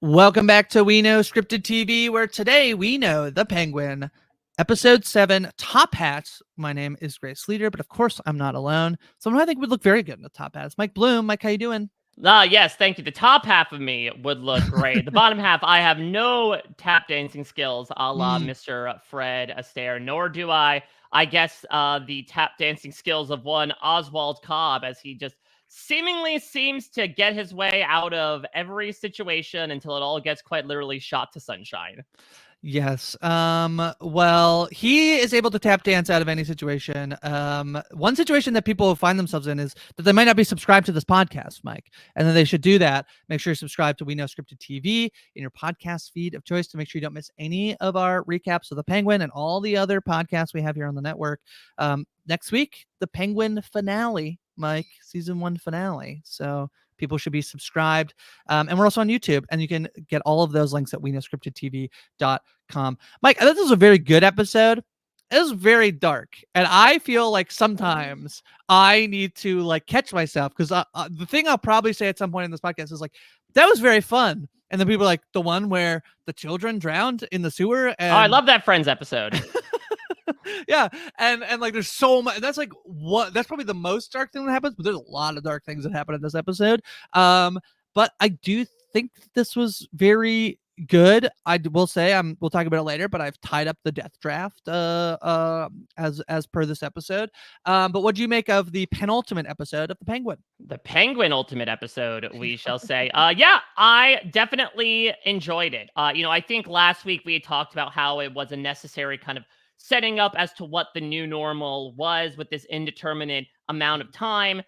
Welcome back to We Know Scripted TV, where today we know the Penguin, episode 7, Top Hats. My name is Grace Leeder, but of course I'm not alone. Someone I think would look very good in the top hats. Mike Bloom. Mike, how you doing? Yes, thank you. The top half of me would look great. The bottom half, I have no tap dancing skills a la Mr. Fred Astaire, nor do I guess, the tap dancing skills of one Oswald Cobb, as he just seemingly seems to get his way out of every situation until it all gets quite literally shot to sunshine. Yes. Well, he is able to tap dance out of any situation. One situation that people find themselves in is that they might not be subscribed to this podcast, Mike. And then they should do that. Make sure you subscribe to We Know Scripted TV in your podcast feed of choice to make sure you don't miss any of our recaps of the Penguin and all the other podcasts we have here on the network. Next week, the Penguin finale, Mike, season 1 finale. So people should be subscribed. And we're also on YouTube, and you can get all of those links at weknowscriptedtv.com. Mike, I thought this was a very good episode. It was very dark, and I feel like sometimes I need to like catch myself, because the thing I'll probably say at some point in this podcast is like, that was very fun. And then people are like, the one where the children drowned in the sewer. And I love that Friends episode. Yeah, and like there's so much. That's like that's probably the most dark thing that happens, but there's a lot of dark things that happen in this episode. But I do think this was very good. I will say, we'll talk about it later, but I've tied up the death draft as per this episode. But what do you make of the penultimate episode of the Penguin? The Penguin ultimate episode, we shall say. Yeah, I definitely enjoyed it. I think last week we had talked about how it was a necessary kind of setting up as to what the new normal was with this indeterminate amount of time,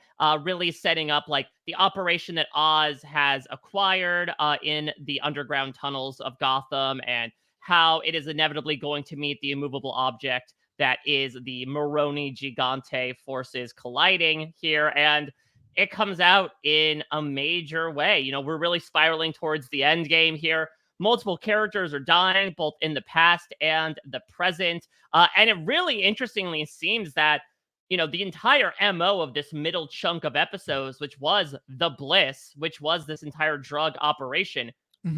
really setting up like the operation that Oz has acquired in the underground tunnels of Gotham, and how it is inevitably going to meet the immovable object that is the Maroni Gigante forces colliding here. And it comes out in a major way. We're really spiraling towards the end game here. Multiple characters are dying, both in the past and the present. And it really interestingly seems that, the entire MO of this middle chunk of episodes, which was the Bliss, which was this entire drug operation,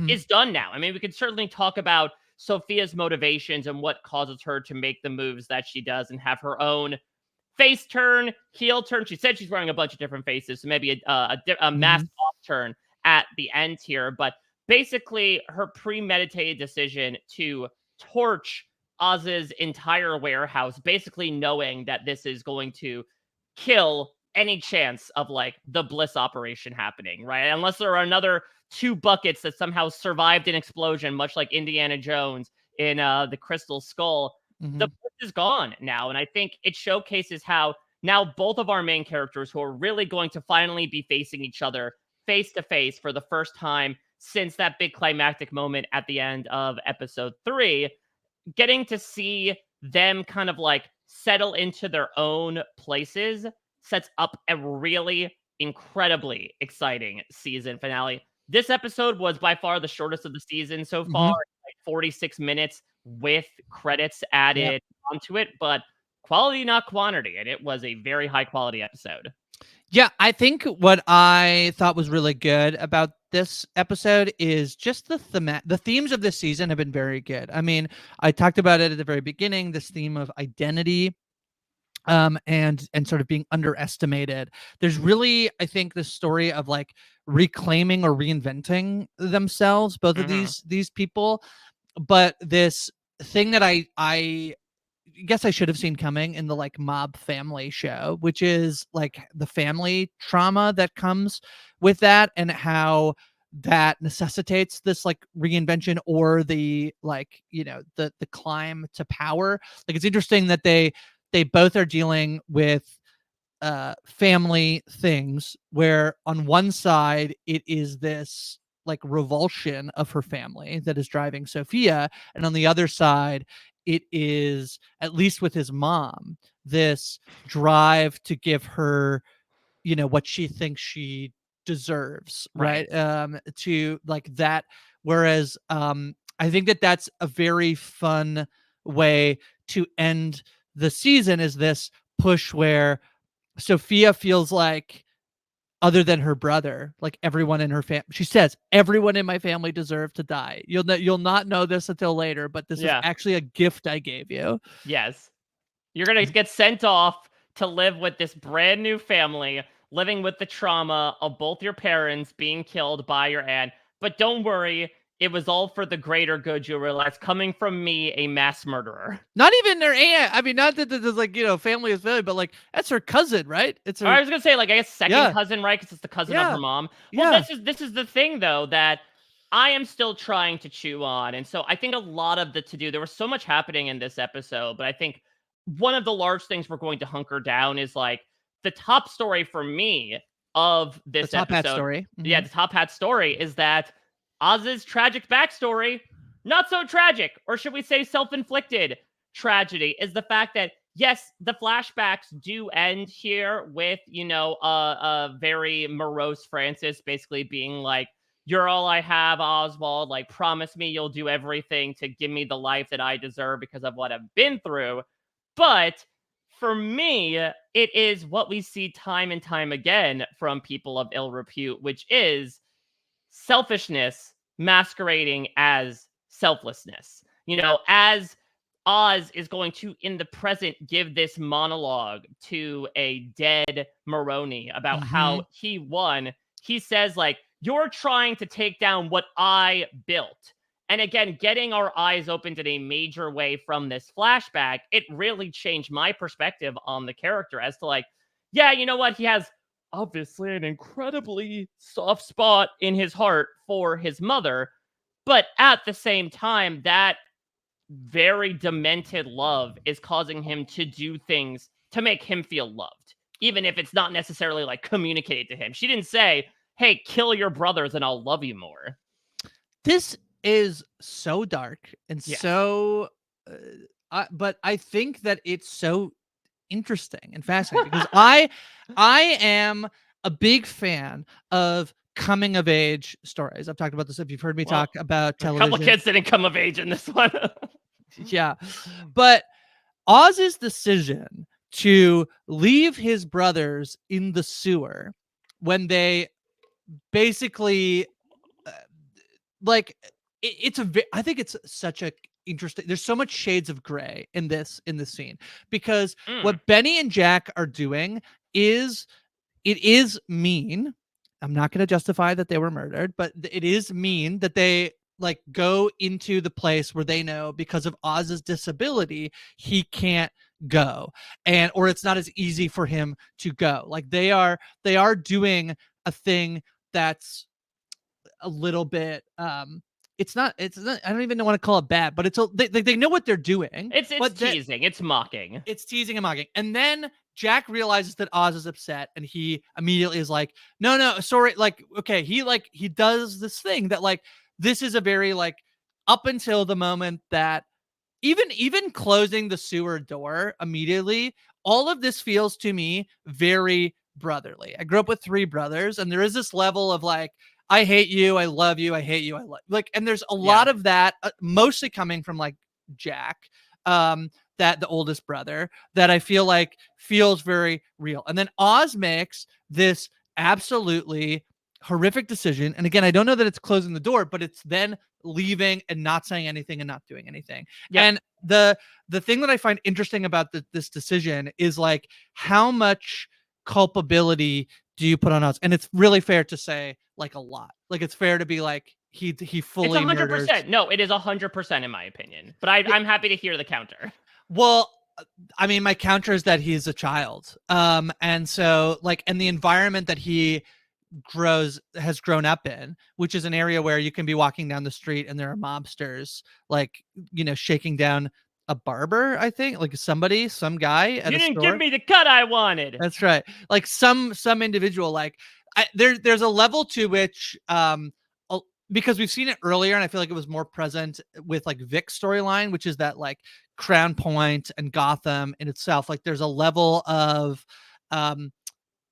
is done now. I mean, we could certainly talk about Sofia's motivations and what causes her to make the moves that she does and have her own face turn, heel turn. She said she's wearing a bunch of different faces, so maybe a mask off turn at the end here. But basically, her premeditated decision to torch Oz's entire warehouse, basically knowing that this is going to kill any chance of like the Bliss operation happening, right? Unless there are another 2 buckets that somehow survived an explosion, much like Indiana Jones in the Crystal Skull. The Bliss is gone now, and I think it showcases how now both of our main characters, who are really going to finally be facing each other face to face for the first time since that big climactic moment at the end of episode 3, getting to see them kind of like settle into their own places sets up a really incredibly exciting season finale. This episode was by far the shortest of the season so far, like 46 minutes with credits added onto it, but quality, not quantity. And it was a very high quality episode. Yeah, I think what I thought was really good about this episode is just the themes of this season have been very good. I mean, I talked about it at the very beginning, this theme of identity, and sort of being underestimated. There's really, I think, the story of like reclaiming or reinventing themselves, both of these people. But this thing that I guess I should have seen coming in the like mob family show, which is like the family trauma that comes with that, and how that necessitates this like reinvention, or the like, the climb to power. Like, it's interesting that they both are dealing with family things, where on one side it is this like revulsion of her family that is driving Sofia, and on the other side it is, at least with his mom, this drive to give her what she thinks she deserves, right? To like that, whereas I think that that's a very fun way to end the season, is this push where Sofia feels like other than her brother, like everyone in her family. She says, everyone in my family deserved to die. You'll not know this until later, but this is Yeah. actually a gift I gave you. Yes. You're gonna get sent off to live with this brand new family, living with the trauma of both your parents being killed by your aunt. But don't worry, it was all for the greater good, you realize, coming from me, a mass murderer. Not even their aunt. I mean, not that there's like, family is family, but like that's her cousin, right? It's Or her. I was gonna say, like, I guess second Yeah. cousin, right? Because it's the cousin of her Yeah. mom. Well, Yeah. this is the thing though that I am still trying to chew on, and so I think a lot of the to do. There was so much happening in this episode, but I think one of the large things we're going to hunker down is like the top story for me of The this top hat episode. story. Yeah, Mhm. the top hat story is that Oz's tragic backstory, not so tragic, or should we say self-inflicted tragedy, is the fact that yes, the flashbacks do end here with, a very morose Francis basically being like, "You're all I have, Oswald. Like, promise me you'll do everything to give me the life that I deserve because of what I've been through." But for me, it is what we see time and time again from people of ill repute, which is selfishness masquerading as selflessness. As Oz is going to, in the present, give this monologue to a dead Maroni about how Mhm. he won. He says, like, you're trying to take down what I built. And again, getting our eyes opened in a major way from this flashback, it really changed my perspective on the character as to, like, yeah, you know what? He has obviously an incredibly soft spot in his heart for his mother. But at the same time, that very demented love is causing him to do things to make him feel loved, even if it's not necessarily like communicated to him. She didn't say, "Hey, kill your brothers and I'll love you more." This is so dark and Yes. so but I think that it's so interesting and fascinating because I am a big fan of coming of age stories. I've talked about this if you've heard me Well, talk about a couple television. kids didn't come of age in this one. Yeah. But Oz's decision to leave his brothers in the sewer when they basically uh, like it's I think it's such a interesting, there's so much shades of gray in this scene because Mm, what Benny and Jack are doing is, it is mean. I'm not going to justify that they were murdered, but it is mean that they like go into the place where they know because of Oz's disability he can't go, and or it's not as easy for him to go. Like they are doing a thing that's a little bit it's not, I don't even want to call it bad, but they know what they're doing, it's but that teasing, it's mocking. it's teasing and mocking. And then Jack realizes that Oz is upset and he immediately is like, no, no, sorry. Like, okay, he does this thing that like, this is a very like, up until the moment that even closing the sewer door immediately, all of this feels to me very brotherly. I grew up with three brothers, and there is this level of like, I hate you, I love you, I hate you, I love like, and there's a Yeah. lot of that, mostly coming from like Jack, that the oldest brother, that I feel like feels very real. And then Oz makes this absolutely horrific decision. And again, I don't know that it's closing the door, but it's then leaving and not saying anything and not doing anything. Yep. And the thing that I find interesting about this decision is like how much culpability do you put on us? And it's really fair to say like a lot. Like it's fair to be like he It's fully murders. 100%. No, it is 100% in my opinion. But I'm happy to hear the counter. Well, I mean, my counter is that he's a child. And so like, and the environment that he has grown up in, which is an area where you can be walking down the street and there are mobsters like, shaking down a barber, I think, like some guy at You a didn't give store. me the cut I wanted. That's right. Like some individual, like there's a level to which because we've seen it earlier and I feel like it was more present with like Vic's storyline, which is that like Crown Point and Gotham in itself, like there's a level of um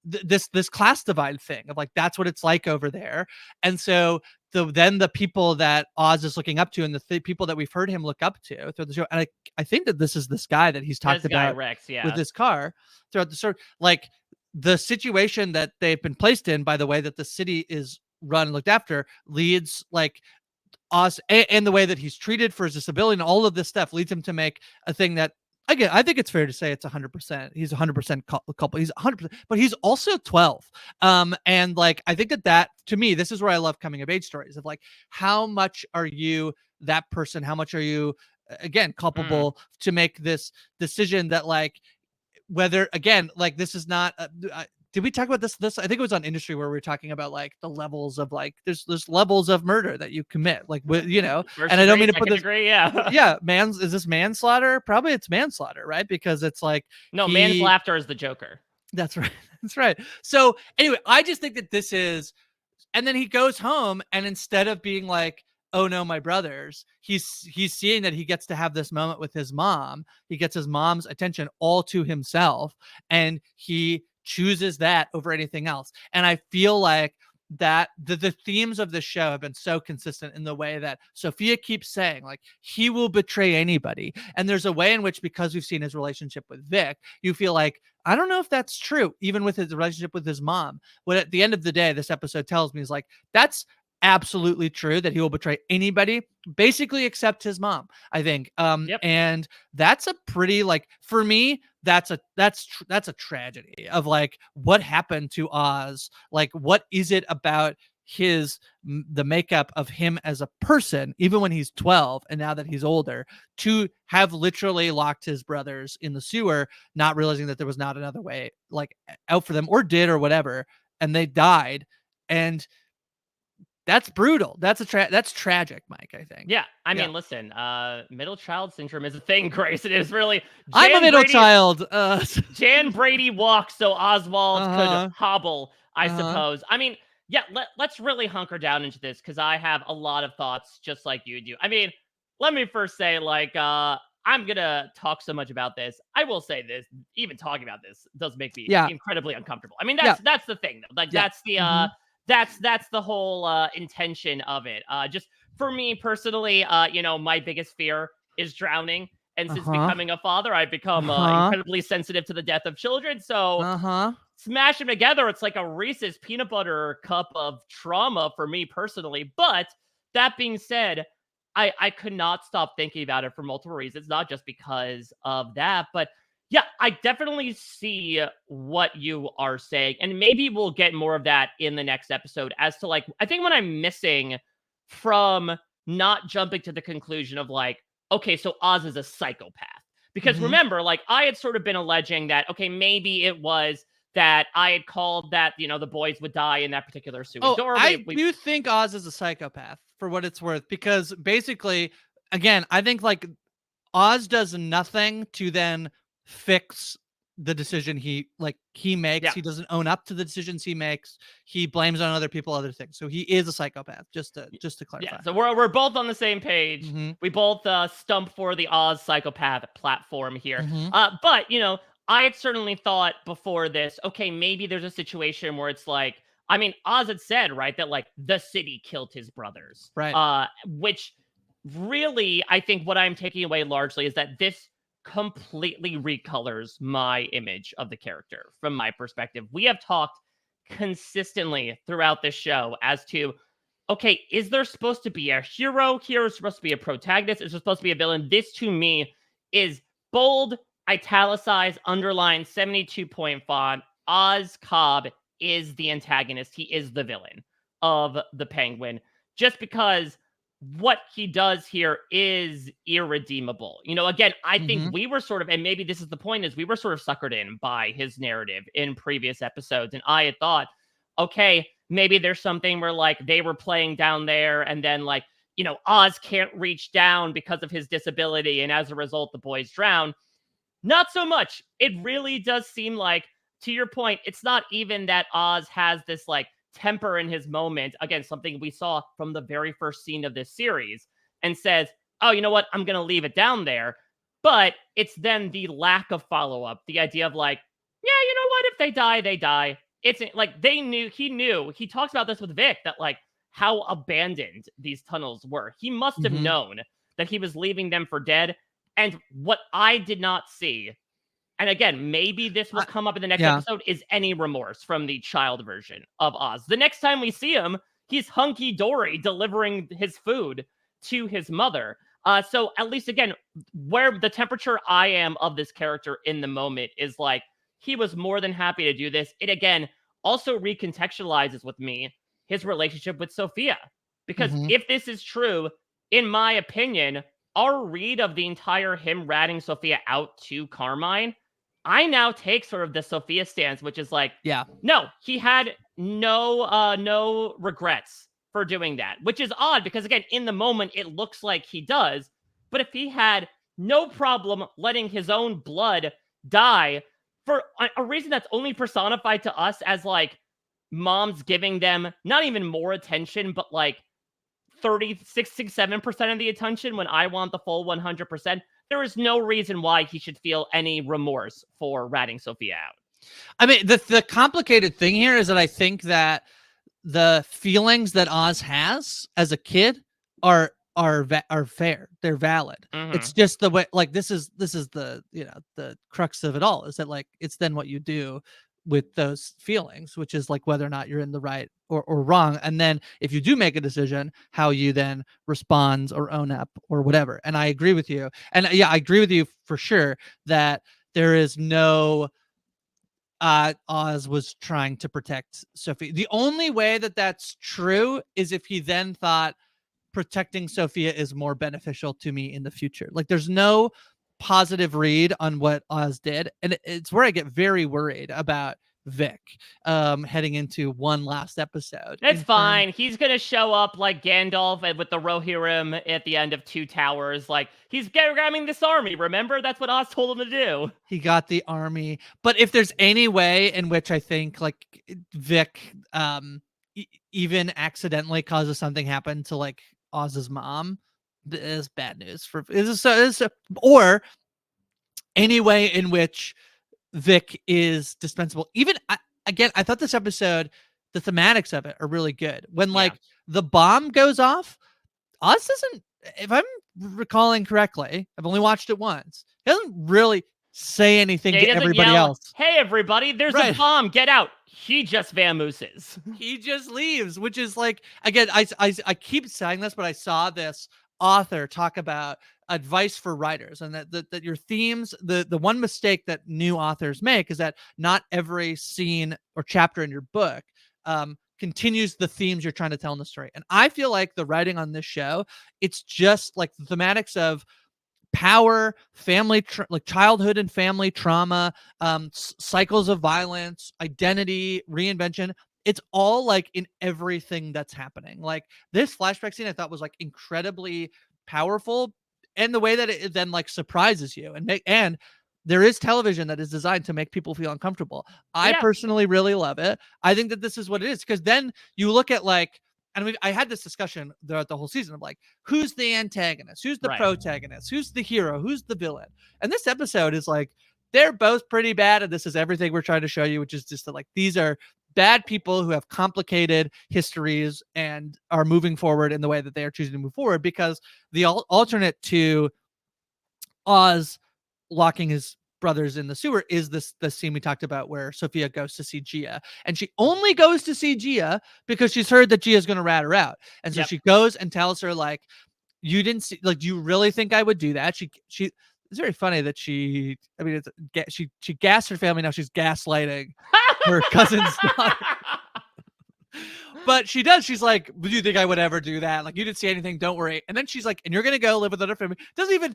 this class divide thing of like that's what it's like over there. And so then the people that Oz is looking up to and the people that we've heard him look up to throughout the show, and I think that this is this guy that he's talked This guy about Rex, with yeah. his car throughout the story, like the situation that they've been placed in by the way that the city is run and looked after leads like Oz and the way that he's treated for his disability and all of this stuff leads him to make a thing that, again, I think it's fair to say it's 100%. He's 100% culpable. He's 100%, but he's also 12. And like, I think that to me, this is where I love coming of age stories of like, how much are you that person? How much are you, again, culpable to make this decision that like, whether again, like this is not, did we talk about this? I think it was on Industry where we were talking about like the levels of like there's levels of murder that you commit, like you know. First and I don't degree, mean to put second this, degree, yeah. yeah, is this manslaughter? Probably it's manslaughter, right? Because it's like No, man's laughter is the Joker. That's right. That's right. So anyway, I just think that this is, and then he goes home and instead of being like, oh no, my brothers, he's seeing that he gets to have this moment with his mom. He gets his mom's attention all to himself and he chooses that over anything else. And I feel like that the themes of the show have been so consistent in the way that Sofia keeps saying like he will betray anybody. And there's a way in which, because we've seen his relationship with Vic, you feel like, I don't know if that's true, even with his relationship with his mom. What at the end of the day, this episode tells me is like, that's absolutely true that he will betray anybody, basically except his mom, I think. And that's a pretty, like, for me, that's a tragedy of like what happened to Oz. Like, what is it about the makeup of him as a person, even when he's 12 and now that he's older, to have literally locked his brothers in the sewer, not realizing that there was not another way like out for them, or did, or whatever, and they died. And that's brutal. That's tragic, Mike, I think. Yeah. I mean, listen, middle child syndrome is a thing, Grace. It is really. I'm a middle child. Jan Brady walked so Oswald could hobble, I suppose. I mean, yeah, let's really hunker down into this because I have a lot of thoughts just like you do. I mean, let me first say, like, I'm going to talk so much about this. I will say this, even talking about this does make me incredibly uncomfortable. I mean, that's the thing, though. Like, that's the, that's the whole intention of it. Just for me personally, you know, my biggest fear is drowning. And since becoming a father, I've become incredibly sensitive to the death of children. So smash them together. It's like a Reese's peanut butter cup of trauma for me personally. But that being said, I could not stop thinking about it for multiple reasons, not just because of that, but yeah, I definitely see what you are saying. And maybe we'll get more of that in the next episode as to like, I think what I'm missing from not jumping to the conclusion of like, okay, so Oz is a psychopath. Because remember, like I had sort of been alleging that, okay, maybe it was that I had called that, you know, the boys would die in that particular sewer door. I do think Oz is a psychopath for what it's worth, because basically, again, I think like Oz does nothing to then fix the decision he makes. Yeah. He doesn't own up to the decisions he makes. He blames on other people, other things. So he is a psychopath, just to clarify. Yeah, so we're both on the same page. We both stump for the Oz psychopath platform here. But, you know, I had certainly thought before this, okay, maybe there's a situation where it's like, I mean, Oz had said, right, that like the city killed his brothers. Right. Which really, I think what I'm taking away largely is that this completely recolors my image of the character from my perspective. We have talked consistently throughout this show as to, okay, is there supposed to be a hero here? Is there supposed to be a protagonist? Is there supposed to be a villain? This to me is bold, italicized, underlined, 72-point font. Oz Cobb is the antagonist. He is the villain of the Penguin, just because what he does here is irredeemable. You know, again, I think we were sort of, and maybe this is the point, is we were sort of suckered in by his narrative in previous episodes. And I had thought, okay, maybe there's something where like they were playing down there and then like, you know, Oz can't reach down because of his disability. And as a result, the boys drown. Not so much. It really does seem like, to your point, it's not even that Oz has this like temper in his moment, again, something we saw from the very first scene of this series, and says, oh, you know what, I'm going to leave it down there. But it's then the lack of follow-up, the idea of like, yeah, you know what, if they die, they die. It's like he talks about this with Vic, that like how abandoned these tunnels were. He must have known that he was leaving them for dead. And what I did not see and again, maybe this will come up in the next Yeah. episode, is any remorse from the child version of Oz. The next time we see him, he's hunky-dory delivering his food to his mother. So at least again, where the temperature I am of this character in the moment is like, he was more than happy to do this. It again also recontextualizes with me his relationship with Sofia. Because Mhm. if this is true, in my opinion, our read of the entire him ratting Sofia out to Carmine, I now take sort of the Sofia stance, which is like, Yeah. no, he had no regrets for doing that, which is odd because again, in the moment, it looks like he does. But if he had no problem letting his own blood die for a reason that's only personified to us as like moms giving them not even more attention, but like 36, 7% of the attention when I want the full 100%. There is no reason why he should feel any remorse for ratting Sofia out. I mean, the complicated thing here is that I think that the feelings that Oz has as a kid are fair. They're valid. It's Mm-hmm. just the way, like, this is the, the crux of it all, is that like it's then what you do with those feelings, which is like whether or not you're in the right or wrong, and then if you do make a decision, how you then respond or own up or whatever. And I agree with you, and yeah, I agree with you for sure that there is no Oz was trying to protect Sophia. The only way that that's true is if he then thought protecting Sophia is more beneficial to me in the future. Like, there's no positive read on what Oz did, and it's where I get very worried about Vic heading into one last episode. It's In terms, fine. He's gonna show up like Gandalf with the Rohirrim at the end of Two Towers. Like, he's grabbing this army. Remember, that's what Oz told him to do. he got the army, but if there's any way in which I think like Vic even accidentally causes something happen to like Oz's mom, this is bad news for or any way in which Vic is dispensable. Even again, I thought this episode, the thematics of it are really good. When Yeah. like the bomb goes off, Oz doesn't, if I'm recalling correctly, I've only watched it once. He doesn't really say anything Yeah, he to doesn't everybody yell, else. "Hey, everybody, there's a Right. bomb, get out." He just vamooses. He just leaves, which is like, again, I keep saying this, but I saw this author talk about advice for writers, and that your themes, the one mistake that new authors make is that not every scene or chapter in your book continues the themes you're trying to tell in the story. And I feel like the writing on this show, it's just like the thematics of power, family, like childhood and family trauma, cycles of violence, identity, reinvention. It's all like in everything that's happening. Like, this flashback scene I thought was like incredibly powerful, and the way that it then like surprises you, and there is television that is designed to make people feel uncomfortable. I Yeah, personally really love it. I think that this is what it is, because then you look at like, and I had this discussion throughout the whole season of like, who's the antagonist, who's the right. protagonist, who's the hero, who's the villain. And this episode is like, they're both pretty bad, and this is everything we're trying to show you, which is just that like these are bad people who have complicated histories and are moving forward in the way that they are choosing to move forward, because the alternate to Oz locking his brothers in the sewer is the scene we talked about where Sofia goes to see Gia, and she only goes to see Gia because she's heard that Gia's going to rat her out, and so Yep. she goes and tells her like, you didn't see, like, do you really think I would do that? She it's very funny that she gassed her family, now she's gaslighting her cousin's daughter. But she does. She's like, do you think I would ever do that? Like, you didn't see anything. Don't worry. And then she's like, and you're going to go live with another family. Doesn't even,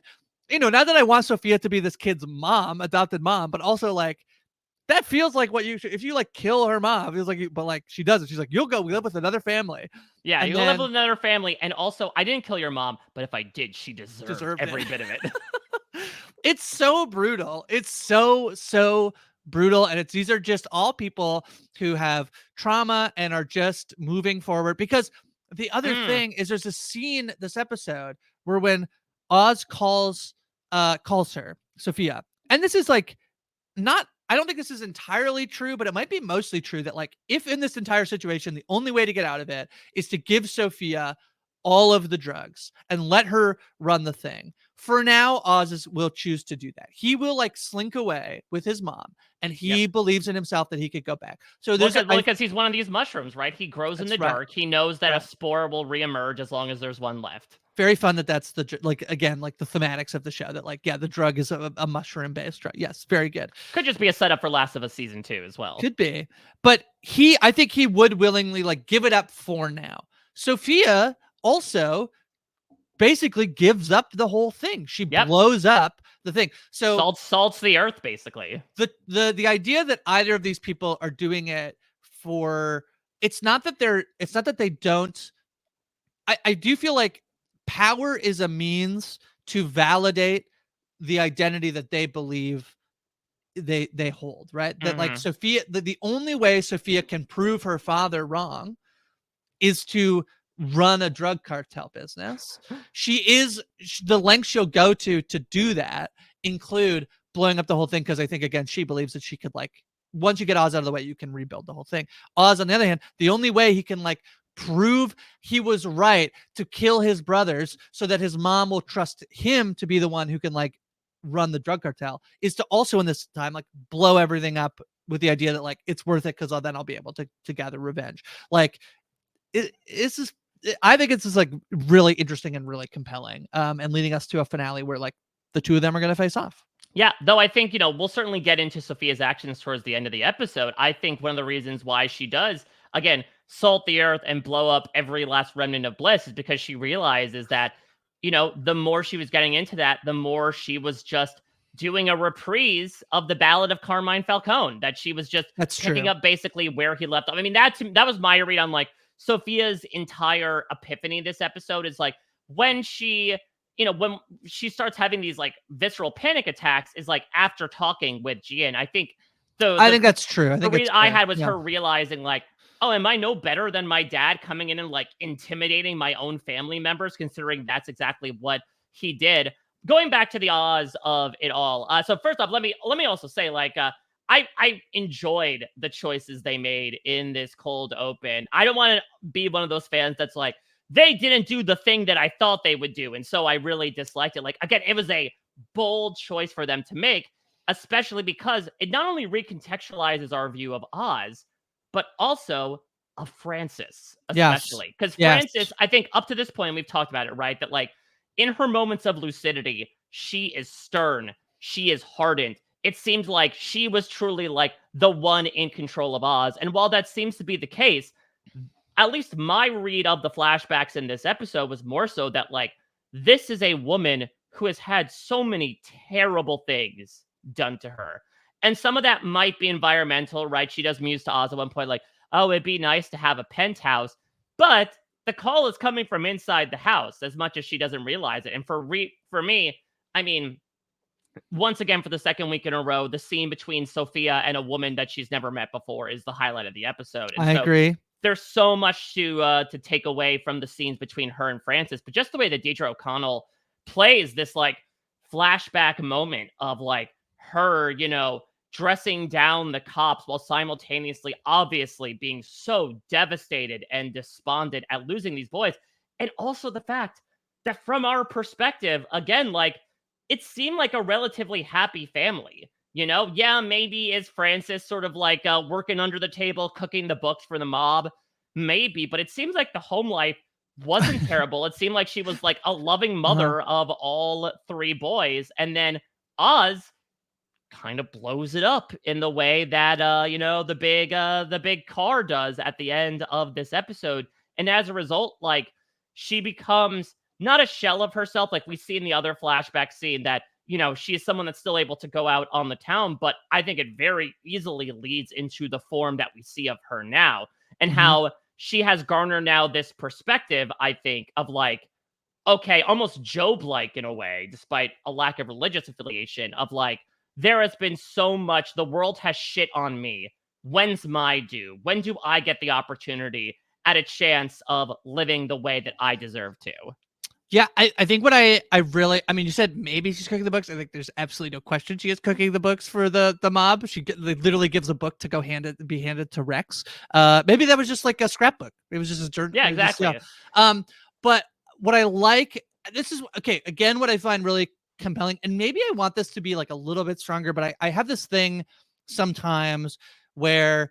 not that I want Sofia to be this kid's mom, adopted mom, but also like, that feels like what you should, if you like kill her mom, it feels like, but like she doesn't. She's like, you'll go live with another family. Yeah, And you live then with another family, and also, I didn't kill your mom, but if I did, she deserved every it. bit of it. It's so brutal. It's so brutal. And these are just all people who have trauma and are just moving forward. Because the other thing is, there's a scene this episode where when Oz calls her, Sofia, and this is like, not, I don't think this is entirely true, but it might be mostly true, that like, if in this entire situation the only way to get out of it is to give Sofia all of the drugs and let her run the thing, for now, will choose to do that. He will like slink away with his mom, and he believes in himself that he could go back. So there's because he's one of these mushrooms, right? He grows in the dark. He knows that a spore will reemerge as long as there's one left. Very fun that's the like again like the thematics of the show that like the drug is a mushroom based drug. Yes, very good. Could just be a setup for Last of Us season 2 as well. Could be, but I think he would willingly like give it up for now. Sofia also basically gives up the whole thing. She blows up the thing. So salts the earth basically. The idea that either of these people are doing it for it's not that they don't. I do feel like power is a means to validate the identity that they believe they hold, right? That like Sofia, the only way Sofia can prove her father wrong is to run a drug cartel business. The lengths she'll go to do that include blowing up the whole thing, because I think again she believes that she could like once you get Oz out of the way, you can rebuild the whole thing. Oz, on the other hand, the only way he can like prove he was right to kill his brothers so that his mom will trust him to be the one who can like run the drug cartel is to also in this time like blow everything up with the idea that like it's worth it because then I'll be able to gather revenge. Like it's just, I think it's just like really interesting and really compelling, and leading us to a finale where like the two of them are going to face off. Yeah, though I think, we'll certainly get into Sofia's actions towards the end of the episode. I think one of the reasons why she does, again, salt the earth and blow up every last remnant of bliss is because she realizes that, the more she was getting into that, the more she was just doing a reprise of the Ballad of Carmine Falcone, that she was just picking up basically where he left off. I mean, that was my read on like Sofia's entire epiphany this episode is like when she when she starts having these like visceral panic attacks is like after talking with Gian. I think that's true. I think the read I had was her realizing like, oh, am I no better than my dad coming in and like intimidating my own family members, considering that's exactly what he did. Going back to the Oz of it all. So first off, let me also say like, I enjoyed the choices they made in this cold open. I don't want to be one of those fans that's like, they didn't do the thing that I thought they would do, and so I really disliked it. Like, again, it was a bold choice for them to make, especially because it not only recontextualizes our view of Oz, but also of Frances, especially. Because Frances, I think up to this point, we've talked about it, right? That like, in her moments of lucidity, she is stern, she is hardened. It seems like she was truly like the one in control of Oz. And while that seems to be the case, at least my read of the flashbacks in this episode was more so that like, this is a woman who has had so many terrible things done to her. And some of that might be environmental, right? She does muse to Oz at one point, like, oh, it'd be nice to have a penthouse. But the call is coming from inside the house as much as she doesn't realize it. And for me, I mean, once again, for the second week in a row, the scene between Sofia and a woman that she's never met before is the highlight of the episode. And I agree. There's so much to take away from the scenes between her and Frances, but just the way that Deidre O'Connell plays this like flashback moment of like her, dressing down the cops while simultaneously, obviously being so devastated and despondent at losing these boys. And also the fact that from our perspective, again, like it seemed like a relatively happy family. Yeah, maybe is Frances sort of like working under the table, cooking the books for the mob? Maybe, but it seems like the home life wasn't terrible. It seemed like she was like a loving mother of all three boys. And then Oz kind of blows it up in the way that, the big car does at the end of this episode. And as a result, like she becomes not a shell of herself, like we see in the other flashback scene that, she is someone that's still able to go out on the town, but I think it very easily leads into the form that we see of her now and how she has garnered now this perspective, I think, of like, okay, almost Job-like in a way, despite a lack of religious affiliation of like, there has been so much, the world has shit on me. When's my due? When do I get the opportunity at a chance of living the way that I deserve to? Yeah, I think what I mean, you said maybe she's cooking the books. I think there's absolutely no question she is cooking the books for the mob. She literally gives a book to go be handed to Rex. Maybe that was just like a scrapbook. It was just a journal. Yeah, exactly. But what I like this is okay. Again, what I find really compelling, and maybe I want this to be like a little bit stronger, but I have this thing sometimes where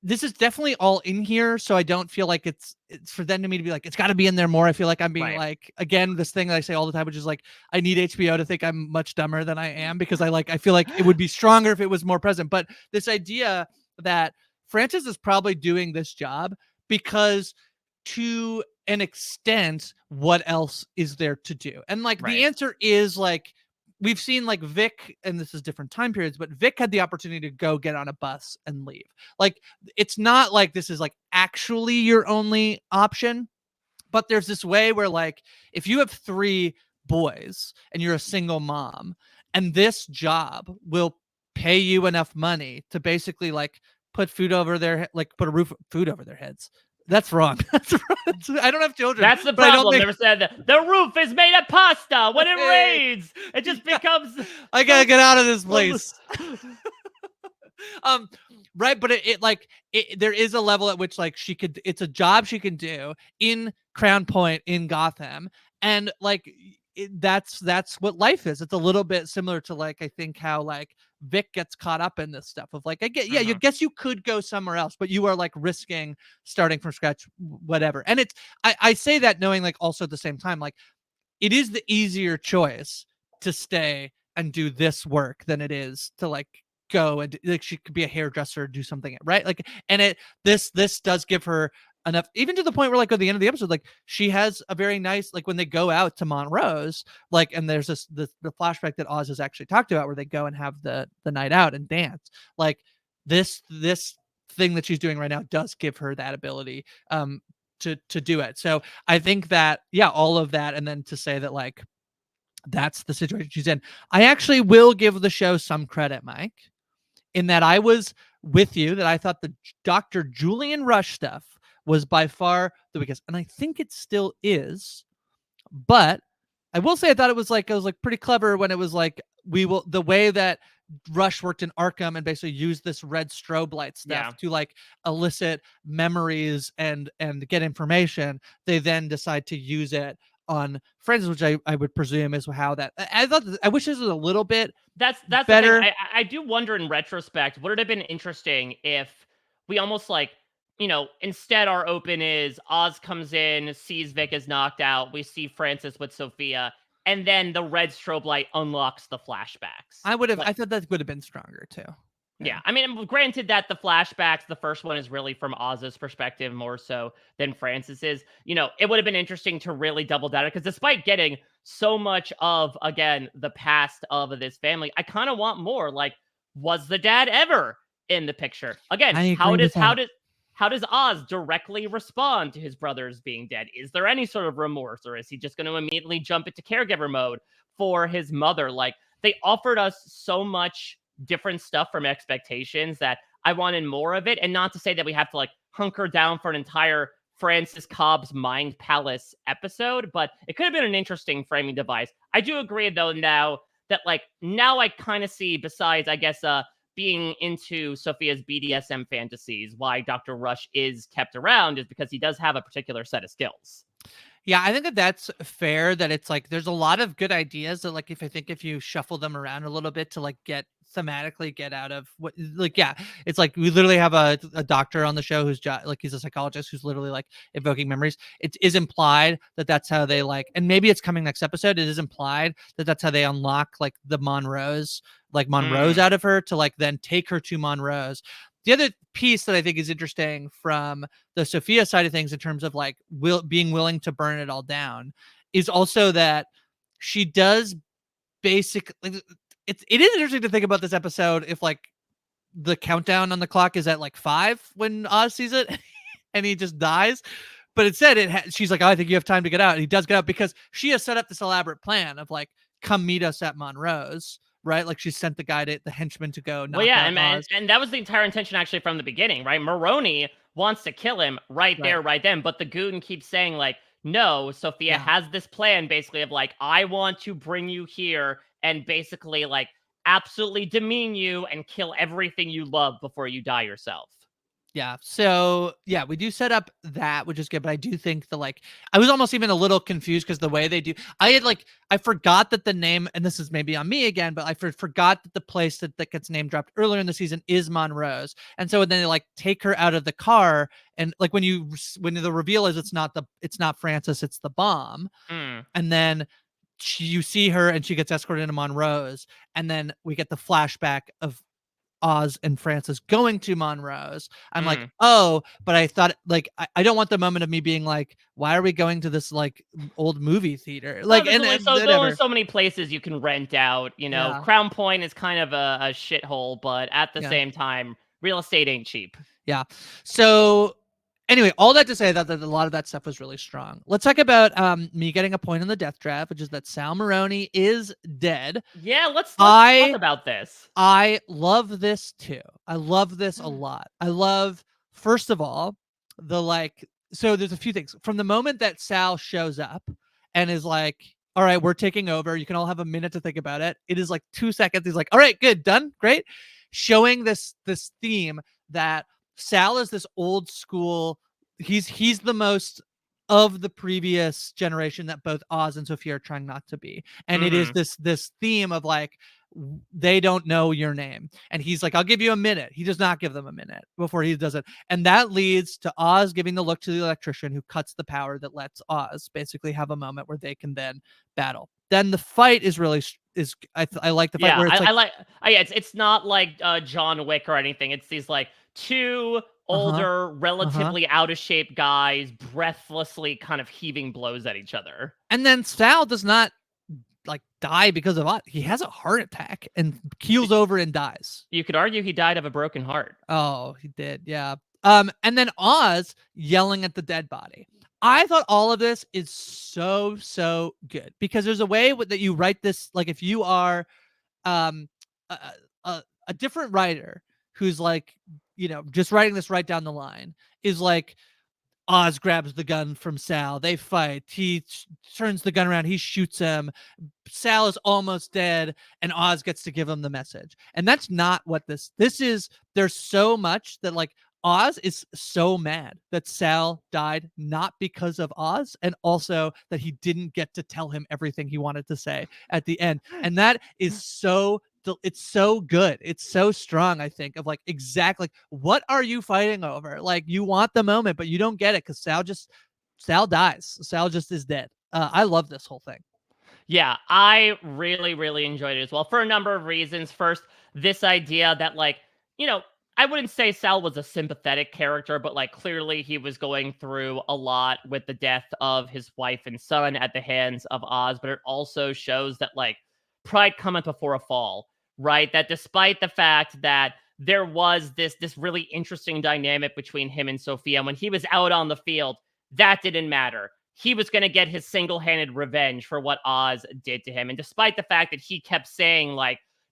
this is definitely all in here, so I don't feel like it's for them to me to be like, it's got to be in there more. I feel like I'm being Right. like, again, this thing that I say all the time, which is like, I need HBO to think I'm much dumber than I am, because I feel like it would be stronger if it was more present. But this idea that Francis is probably doing this job because, to an extent, what else is there to do? And like the Right. answer is like, we've seen like Vic, and this is different time periods, but Vic had the opportunity to go get on a bus and leave. Like, it's not like this is like actually your only option, but there's this way where like, if you have 3 boys and you're a single mom, and this job will pay you enough money to basically like put food over their like put a roof food over their heads. That's wrong. That's wrong. I don't have children, That's the but I don't problem. think Never said that the roof is made of pasta. When it Hey, rains, it just yeah, becomes I so gotta get out of this slow. place. um right, but there is a level at which like it's a job she can do in Crown Point in Gotham, and like that's what life is. It's a little bit similar to like, I think how like Vic gets caught up in this stuff of like, I get, yeah, you Mhm. guess you could go somewhere else, but you are like risking starting from scratch, whatever. And I say that knowing like also at the same time, like, it is the easier choice to stay and do this work than it is to like go and like, she could be a hairdresser, do something, right? Like, and this does give her enough, even to the point where like at the end of the episode, like she has a very nice, like when they go out to Montrose, like, and there's the flashback that Oz has actually talked about where they go and have the night out and dance. Like, this thing that she's doing right now does give her that ability to do it. So I think that, yeah, all of that, and then to say that like that's the situation she's in. I actually will give the show some credit, Mike, in that I was with you that I thought the Dr. Julian Rush stuff was by far the biggest, and I think it still is. But I will say I thought it was like pretty clever when it was like, we will, the way that Rush worked in Arkham and basically used this red strobe light Yeah. stuff to like elicit memories and get information. They then decide to use it on Francis, which I would presume is how that I thought I wish this was a little bit That's the thing. better. I do wonder in retrospect, would it have been interesting if we almost like, instead our open is Oz comes in, sees Vic is knocked out, we see Francis with Sophia, and then the red strobe light unlocks the flashbacks. I thought that would have been stronger too. Yeah. Yeah, I mean, granted that the flashbacks, the first one is really from Oz's perspective more so than Francis's. It would have been interesting to really double down, because despite getting so much of, again, the past of this family, I kind of want more. Like, was the dad ever in the picture? Again, I how agree with does that. Oz directly respond to his brothers being dead? Is there any sort of remorse, or is he just going to immediately jump into caregiver mode for his mother? Like, they offered us so much different stuff from expectations that I wanted more of it. And not to say that we have to like hunker down for an entire Francis Cobb's Mind Palace episode, but it could have been an interesting framing device. I do agree though now that now I kind of see, besides I guess being into Sophia's BDSM fantasies, why Dr. Rush is kept around is because he does have a particular set of skills. Yeah, I think that that's fair, that it's like there's a lot of good ideas that like, if you shuffle them around a little bit to like get thematically get out of what, like, yeah, it's like we literally have a doctor on the show who's like, he's a psychologist who's literally like evoking memories. It is implied that that's how they like, and maybe it's coming next episode, it is implied that that's how they unlock like the Monroe's Mm, out of her to like then take her to Monroe's. The other piece that I think is interesting from the Sophia side of things in terms of like being willing to burn it all down is also that she does basically, it is interesting to think about this episode if like the countdown on the clock is at like 5 when Oz sees it and he just dies. But instead she's like, oh, I think you have time to get out. And he does get out because she has set up this elaborate plan of like, come meet us at Monroe's, right? Like she sent the henchman to go well, knock yeah, out and Oz. that was the entire intention actually from the beginning, right? Maroni wants to kill him right Right. there, right then, but the goon keeps saying like, no, Sophia Yeah. has this plan basically of like, I want to bring you here and basically like absolutely demean you and kill everything you love before you die yourself. Yeah. So yeah, we do set up that, which is good. But I do think I was almost even a little confused because the way they do, I forgot that the name, and this is maybe on me again, but I forgot that the place that gets name dropped earlier in the season is Monroe's. And so then they take her out of the car, and when the reveal is it's not Francis, it's the bomb. Mm. And then you see her and she gets escorted into Monroe's, and then we get the flashback of Oz and Francis going to Monroe's. I'm like, Mm. oh, but I thought I don't want the moment of me being like, why are we going to this old movie theater? Oh, there's only Whatever. so many places you can rent out. Yeah. Crown Point is kind of a shithole, but at the Yeah. same time, real estate ain't cheap. Yeah. So anyway, all that to say that a lot of that stuff was really strong. Let's talk about me getting a point on the death draft, which is that Sal Maroni is dead. Yeah, let's talk about this. I love this too. I love this a lot. I love, first of all, so there's a few things. From the moment that Sal shows up and is like, all right, we're taking over. You can all have a minute to think about it. It is 2 seconds. He's like, all right, good, done, great. Showing this theme that Sal is this old school. He's the most of the previous generation that both Oz and Sofia are trying not to be. And it is this theme of they don't know your name. And he's like, I'll give you a minute. He does not give them a minute before he does it. And that leads to Oz giving the look to the electrician who cuts the power that lets Oz basically have a moment where they can then battle. Then the fight is really I like the fight where it's it's not like John Wick or anything. It's these two older, relatively out of shape guys breathlessly kind of heaving blows at each other. And then Sal does not die because of it. He has a heart attack and keels over and dies. You could argue he died of a broken heart. Oh, he did. Yeah. And then Oz yelling at the dead body. I thought all of this is so good because there's a way that you write this. If you are a different writer who's just writing this right down the line, is Oz grabs the gun from Sal. They fight. He turns the gun around. He shoots him. Sal is almost dead, and Oz gets to give him the message. And that's not what this is. There's so much that Oz is so mad that Sal died, not because of Oz, and also that he didn't get to tell him everything he wanted to say at the end. And that is it's so good. It's so strong, I think, of exactly what are you fighting over? You want the moment, but you don't get it because Sal dies. Sal just is dead. I love this whole thing. Yeah, I really, really enjoyed it as well for a number of reasons. First, this idea that I wouldn't say Sal was a sympathetic character, but clearly he was going through a lot with the death of his wife and son at the hands of Oz. But it also shows that pride cometh before a fall, right? That despite the fact that there was this really interesting dynamic between him and Sofia, when he was out on the field, that didn't matter. He was going to get his single-handed revenge for what Oz did to him. And despite the fact that he kept saying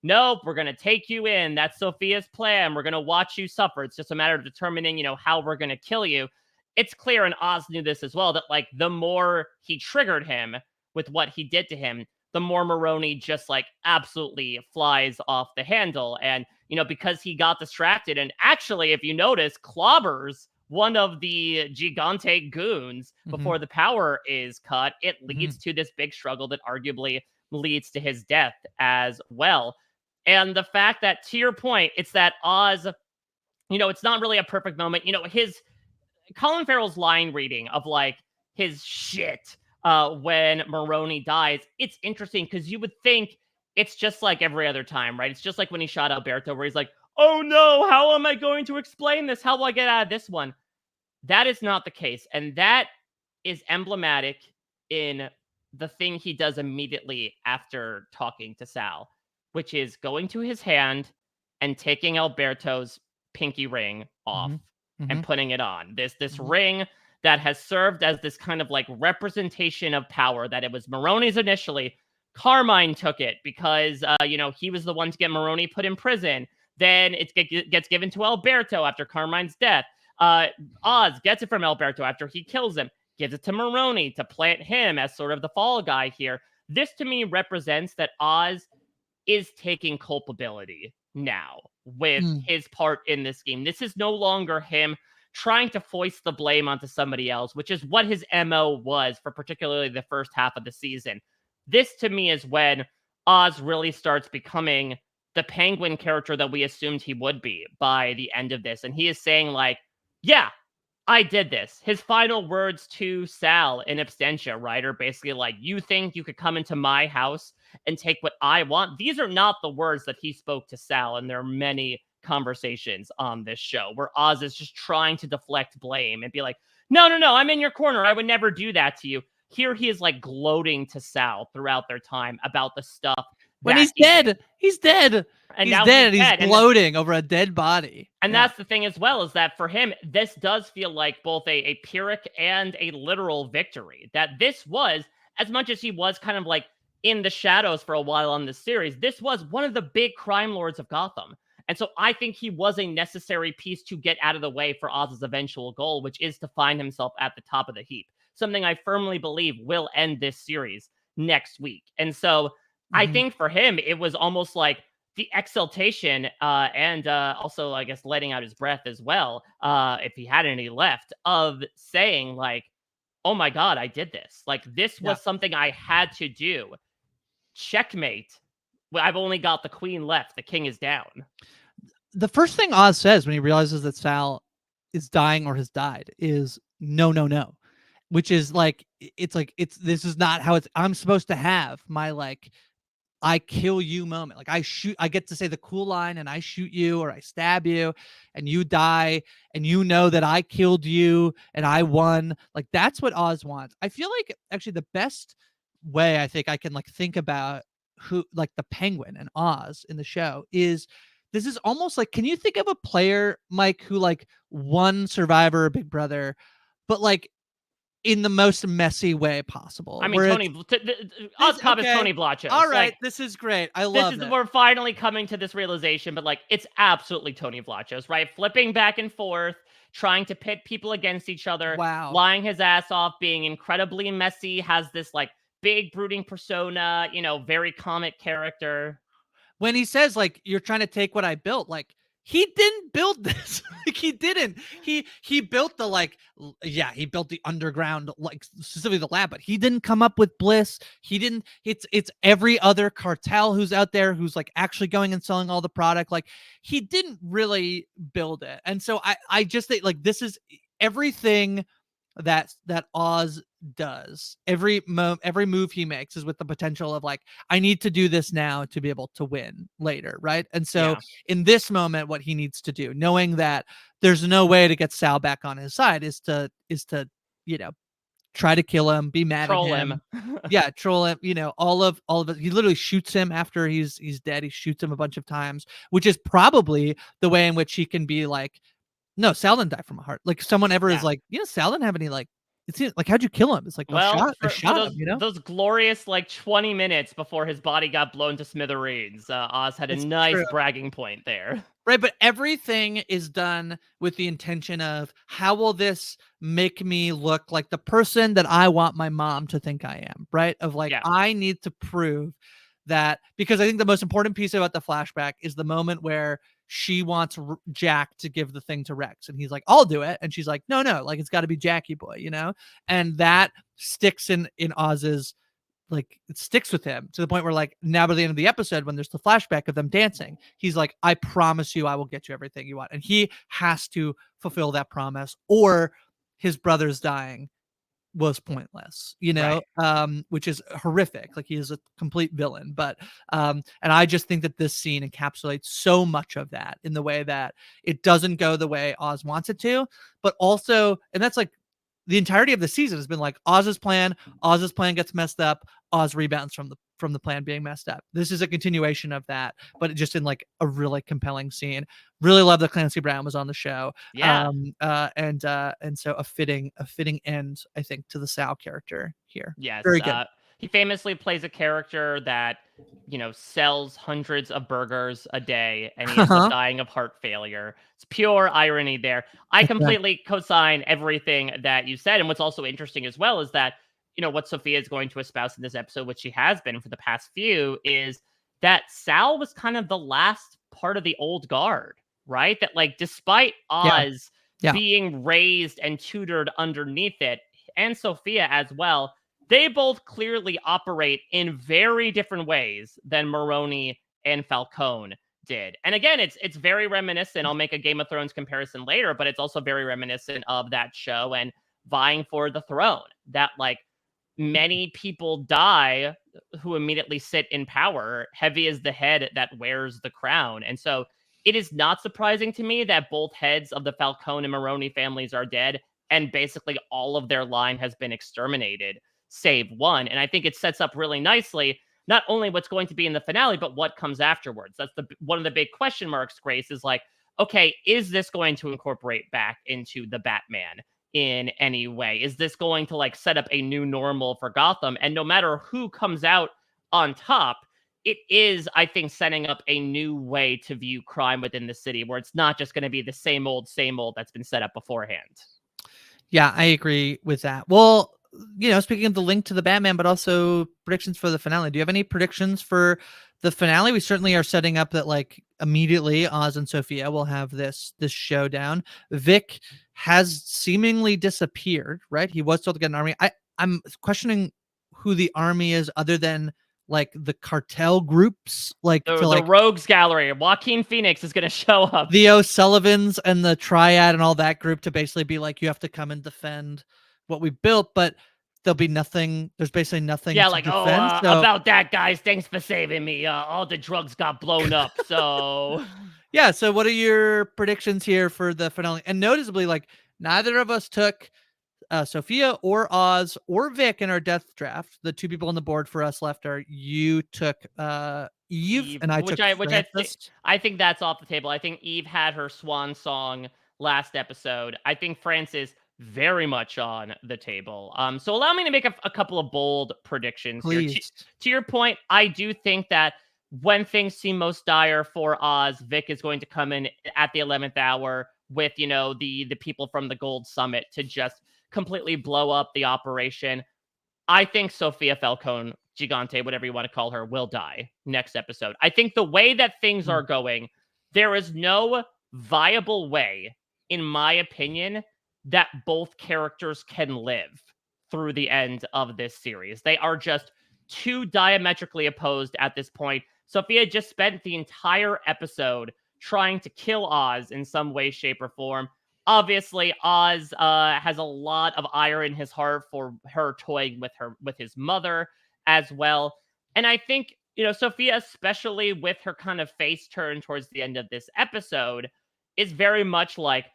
nope, we're going to take you in. That's Sofia's plan. We're going to watch you suffer. It's just a matter of determining, how we're going to kill you. It's clear, and Oz knew this as well, that the more he triggered him with what he did to him, the more Maroni just absolutely flies off the handle. And, because he got distracted, and actually, if you notice, clobbers one of the Gigante goons before the power is cut, it leads to this big struggle that arguably leads to his death as well. And the fact that, to your point, it's that Oz, it's not really a perfect moment. His Colin Farrell's line reading of his shit when Maroni dies, it's interesting because you would think it's just like every other time, right? It's just like when he shot Alberto, where he's like, oh no, how am I going to explain this? How will I get out of this one? That is not the case. And that is emblematic in the thing he does immediately after talking to Sal, which is going to his hand and taking Alberto's pinky ring off and putting it on. This ring that has served as this kind of representation of power, that it was Maroni's initially. Carmine took it because, he was the one to get Maroni put in prison. Then it gets given to Alberto after Carmine's death. Oz gets it from Alberto after he kills him, gives it to Maroni to plant him as sort of the fall guy here. This to me represents that Oz is taking culpability now, with his part in this game. This is no longer him trying to foist the blame onto somebody else, which is what his MO was for particularly the first half of the season. This, to me, is when Oz really starts becoming the Penguin character that we assumed he would be by the end of this. And he is saying, like, yeah, I did this. His final words to Sal in absentia, right, are basically like, you think you could come into my house and take what I want? These are not the words that he spoke to Sal, and there are many conversations on this show where Oz is just trying to deflect blame and be like, no, I'm in your corner. I would never do that to you. Here he is like gloating to Sal throughout their time about the stuff when he's dead. He's dead. And he's now dead. He's dead. gloating over a dead body. And that's the thing as well, is that for him, this does feel like both a Pyrrhic and a literal victory. That this was, as much as he was kind of like in the shadows for a while on this series, this was one of the big crime lords of Gotham. And so I think he was a necessary piece to get out of the way for Oz's eventual goal, which is to find himself at the top of the heap. Something I firmly believe will end this series next week. And so I think for him, it was almost like the exaltation and also, I guess, letting out his breath as well, if he had any left, of saying like, oh my God, I did this. Like, this was something I had to do. Checkmate. Well, I've only got the queen left. The king is down. The first thing Oz says when he realizes that Sal is dying or has died is no, which is like, this is not how I'm supposed to have my, like, I kill you moment. Like, I get to say the cool line and I shoot you or I stab you and you die and you know that I killed you and I won. Like, that's what Oz wants. I feel like actually the best way I think I can like think about who, like, the Penguin and Oz in the show is, this is almost like, can you think of a player, Mike, who like won Survivor or Big Brother, but like in the most messy way possible? I mean, Oz Cobb is Tony Blachos. All right, like, this is great. I love it. We're finally coming to this realization, but like, it's absolutely Tony Blachos, right? Flipping back and forth, trying to pit people against each other, lying his ass off, being incredibly messy, has this like big brooding persona, very comic character. When he says like, you're trying to take what I built, like, he didn't build this. Like, he didn't. He built the, like, he built the underground, like, specifically the lab, but he didn't come up with Bliss. He didn't. It's every other cartel who's out there who's like actually going and selling all the product. Like, he didn't really build it. And so I just think like, this is everything that Oz does. Every move he makes is with the potential of like, I need to do this now to be able to win later, right? And so in this moment, what he needs to do, knowing that there's no way to get Sal back on his side, is to try to kill him, be mad at him. Troll him, all of it. He literally shoots him after he's dead. He shoots him a bunch of times, which is probably the way in which he can be like, no, Sal didn't die from a heart. Like, someone ever is like, Sal didn't have any, like, it's like, how'd you kill him? It's like, I shot him, those glorious like 20 minutes before his body got blown to smithereens. Oz had a nice bragging point there. Right, but everything is done with the intention of, how will this make me look like the person that I want my mom to think I am, right? Of like, I need to prove that, because I think the most important piece about the flashback is the moment where she wants Jack to give the thing to Rex, and he's like, I'll do it. And she's like, no, like, it's got to be Jackie boy, and that sticks in Oz's, like, it sticks with him to the point where, like, now by the end of the episode, when there's the flashback of them dancing, he's like, I promise you I will get you everything you want. And he has to fulfill that promise, or his brother's dying was pointless, which is horrific. Like, he is a complete villain, but and I just think that this scene encapsulates so much of that in the way that it doesn't go the way Oz wants it to, but also, and that's like the entirety of the season has been like, Oz's plan gets messed up, Oz rebounds from the plan being messed up. This is a continuation of that, but just in like a really compelling scene. Really love that Clancy Brown was on the show. And so a fitting end, I think, to the Sal character here. Yes, very good. He famously plays a character that, sells hundreds of burgers a day, and he ends up dying of heart failure. It's pure irony there. I completely co-sign everything that you said. And what's also interesting as well is that, what Sofia is going to espouse in this episode, which she has been for the past few, is that Sal was kind of the last part of the old guard, right? That like despite Yeah. Oz Yeah. being raised and tutored underneath it, and Sofia as well, they both clearly operate in very different ways than Maroni and Falcone did. And again, it's very reminiscent. I'll make a Game of Thrones comparison later, but it's also very reminiscent of that show and vying for the throne. That like many people die who immediately sit in power. Heavy is the head that wears the crown. And so it is not surprising to me that both heads of the Falcone and Maroni families are dead, and basically all of their line has been exterminated, save one. And I think it sets up really nicely not only what's going to be in the finale, but what comes afterwards. That's the one of the big question marks, Grace, is like, okay, is this going to incorporate back into the Batman in any way? Is this going to like set up a new normal for Gotham? And no matter who comes out on top, it is, I think, setting up a new way to view crime within the city, where it's not just going to be the same old that's been set up beforehand. Yeah, I agree with that. Well, speaking of the link to the Batman, but also predictions for the finale. Do you have any predictions for the finale? We certainly are setting up that like immediately Oz and Sofia will have this showdown. Vic has seemingly disappeared, right? He was told to get an army. I'm questioning who the army is other than like the cartel groups, like the Rogues Gallery. Joaquin Phoenix is going to show up. The O'Sullivans and the Triad and all that group to basically be like, you have to come and defend what we built, but there'll be nothing. There's basically nothing. Yeah, to like, defend, about that, guys. Thanks for saving me. All the drugs got blown up. So, yeah. So, what are your predictions here for the finale? And noticeably, like, neither of us took Sofia or Oz or Vic in our death draft. The two people on the board for us left are you took Eve and I took Francis. I think that's off the table. I think Eve had her swan song last episode. I think Francis very much on the table. So allow me to make a couple of bold predictions. Please. Here. To your point, I do think that when things seem most dire for Oz, Vic is going to come in at the 11th hour with, the people from the Gold Summit to just completely blow up the operation. I think Sofia Falcone, Gigante, whatever you want to call her, will die next episode. I think the way that things are going, there is no viable way, in my opinion, that both characters can live through the end of this series. They are just too diametrically opposed at this point. Sofia just spent the entire episode trying to kill Oz in some way, shape, or form. Obviously, Oz has a lot of ire in his heart for her toying with his mother as well. And I think, Sofia, especially with her kind of face turn towards the end of this episode, is very much like,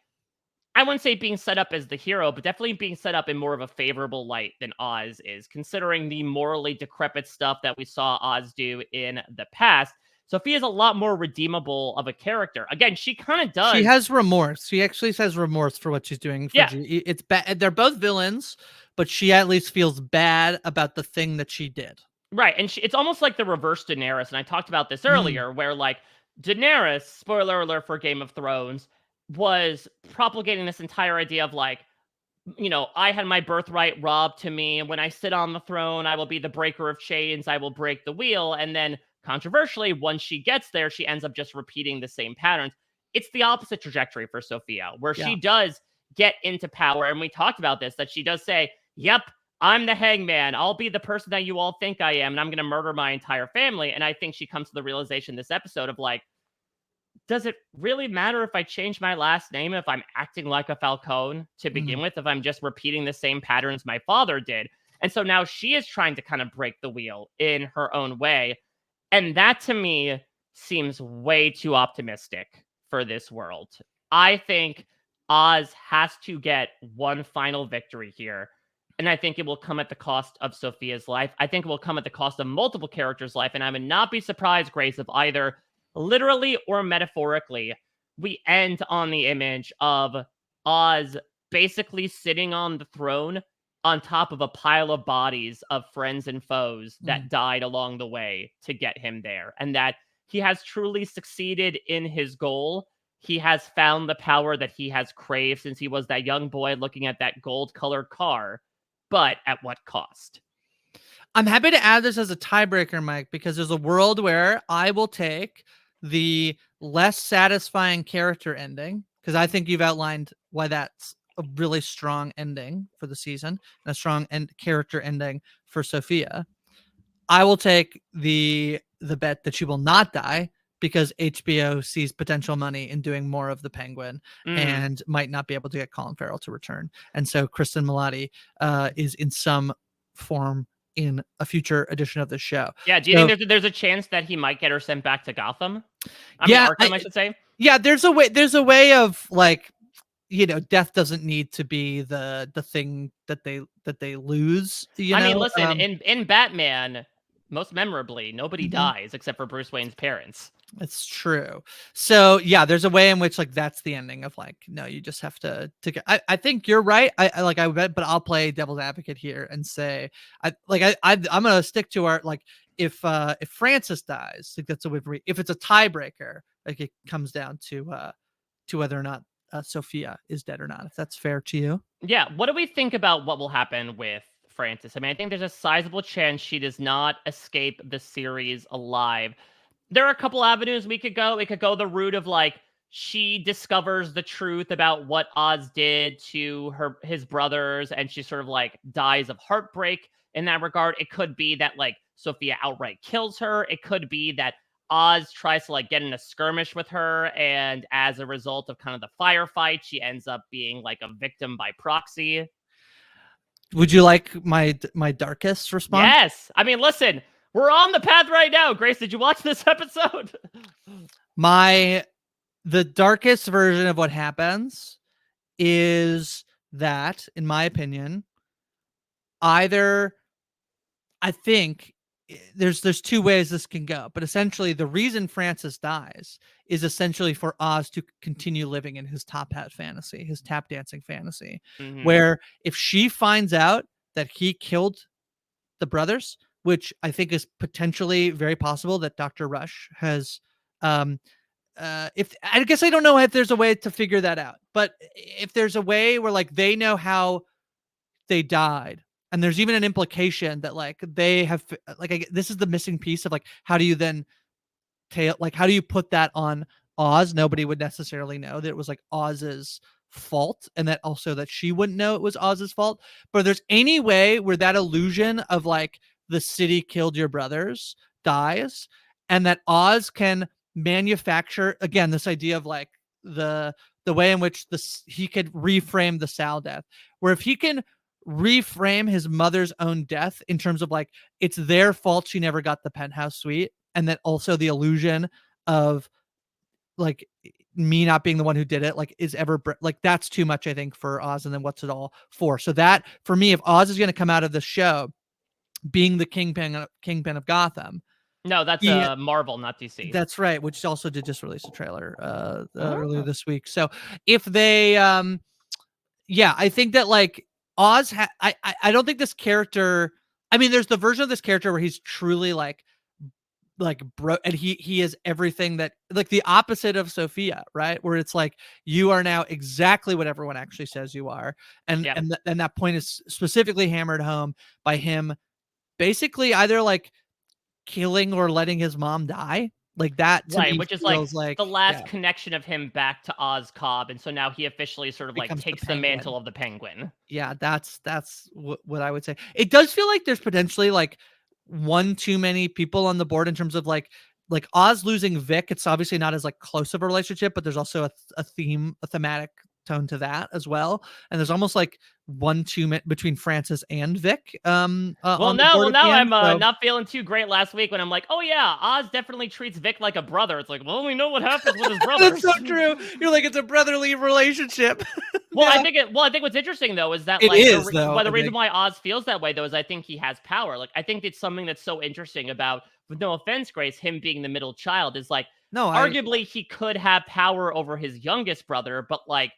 I wouldn't say being set up as the hero, but definitely being set up in more of a favorable light than Oz is, considering the morally decrepit stuff that we saw Oz do in the past. Sofia's a lot more redeemable of a character. Again, she kind of does. She has remorse. She actually says remorse for what she's doing. It's bad. They're both villains, but she at least feels bad about the thing that she did. Right. And it's almost like the reverse Daenerys. And I talked about this earlier, where like Daenerys, spoiler alert for Game of Thrones, was propagating this entire idea of like, I had my birthright robbed to me. When I sit on the throne, I will be the breaker of chains. I will break the wheel. And then controversially, once she gets there, she ends up just repeating the same patterns. It's the opposite trajectory for Sofia, where she does get into power. And we talked about this, that she does say, yep, I'm the hangman. I'll be the person that you all think I am, and I'm going to murder my entire family. And I think she comes to the realization this episode of like, does it really matter if I change my last name if I'm acting like a Falcone to begin with, if I'm just repeating the same patterns my father did? And so now she is trying to kind of break the wheel in her own way. And that to me seems way too optimistic for this world. I think Oz has to get one final victory here. And I think it will come at the cost of Sofia's life. I think it will come at the cost of multiple characters' life. And I would not be surprised, Grace, if either literally or metaphorically, we end on the image of Oz basically sitting on the throne on top of a pile of bodies of friends and foes that died along the way to get him there. And that he has truly succeeded in his goal. He has found the power that he has craved since he was that young boy looking at that gold-colored car. But at what cost? I'm happy to add this as a tiebreaker, Mike, because there's a world where I will take the less satisfying character ending, because I think you've outlined why that's a really strong ending for the season and a strong character ending for Sofia. I will take the bet that she will not die because HBO sees potential money in doing more of the Penguin and might not be able to get Colin Farrell to return. And so Kristen Milotti is in some form in a future edition of the show. Yeah, do you think there's a chance that he might get her sent back to Gotham? I mean, Yeah, Arkham, I should say. yeah, there's a way. There's a way of like, death doesn't need to be the thing that they lose. I mean, listen, in Batman, most memorably, nobody dies except for Bruce Wayne's parents. It's true. So yeah, there's a way in which like that's the ending of like, no, you just have to get. I think you're right. I bet, but I'll play devil's advocate here and say I'm gonna stick to our like if Francis dies, like that's a way. If it's a tiebreaker, like it comes down to whether or not Sofia is dead or not. If that's fair to you. Yeah, what do we think about what will happen with Frances? I mean, I think there's a sizable chance she does not escape the series alive. There are a couple avenues we could go. We could go the route of like she discovers the truth about what Oz did to his brothers, and she sort of like dies of heartbreak in that regard. It could be that like Sophia outright kills her. It could be that Oz tries to like get in a skirmish with her, and as a result of kind of the firefight, she ends up being like a victim by proxy. Would you like my darkest response? Yes. I mean, listen, we're on the path right now. Grace, did you watch this episode? The darkest version of what happens is that, in my opinion, either I think there's two ways this can go, but essentially the reason Francis dies is essentially for Oz to continue living in his top hat fantasy, his tap dancing fantasy, where if she finds out that he killed the brothers, which I think is potentially very possible that Dr. Rush has, if I guess I don't know if there's a way to figure that out, but if there's a way where like they know how they died, and there's even an implication that like they have like this is the missing piece of like how do you then how do you put that on Oz? Nobody would necessarily know that it was like Oz's fault, and that also that she wouldn't know it was Oz's fault. But if there's any way where that illusion of like the city killed your brothers dies, and that Oz can manufacture again this idea of like the way in which he could reframe the Sal death, where if he can reframe his mother's own death in terms of like it's their fault she never got the penthouse suite, and that also the illusion of like me not being the one who did it like is ever like that's too much I think for Oz. And then what's it all for? So that for me, if Oz is going to come out of the show being the kingpin of Gotham. No, that's Marvel, not DC. That's right, which also did just release a trailer earlier this week. So if they yeah, I think that like Oz I don't think this character, I mean there's the version of this character where he's truly like bro, and he is everything that like the opposite of Sofia, right? Where it's like you are now exactly what everyone actually says you are, and that point is specifically hammered home by him basically either like killing or letting his mom die. Like that to me which is like the last connection of him back to Oz Cobb, and so now he officially sort of like takes the mantle of the Penguin. Yeah, that's what I would say. It does feel like there's potentially like one too many people on the board in terms of like Oz losing Vic. It's obviously not as like close of a relationship, but there's also a thematic tone to that as well. And there's almost like one too between Francis and Vic. Now I'm not feeling too great last week when I'm like, oh yeah, Oz definitely treats Vic like a brother. It's like, well, we know what happens with his brother. That's so true. You're like, it's a brotherly relationship. Well, I think what's interesting though is that the reason why Oz feels that way though is I think he has power. Like I think it's something that's so interesting about, with no offense, Grace, him being the middle child is like, arguably he could have power over his youngest brother, but like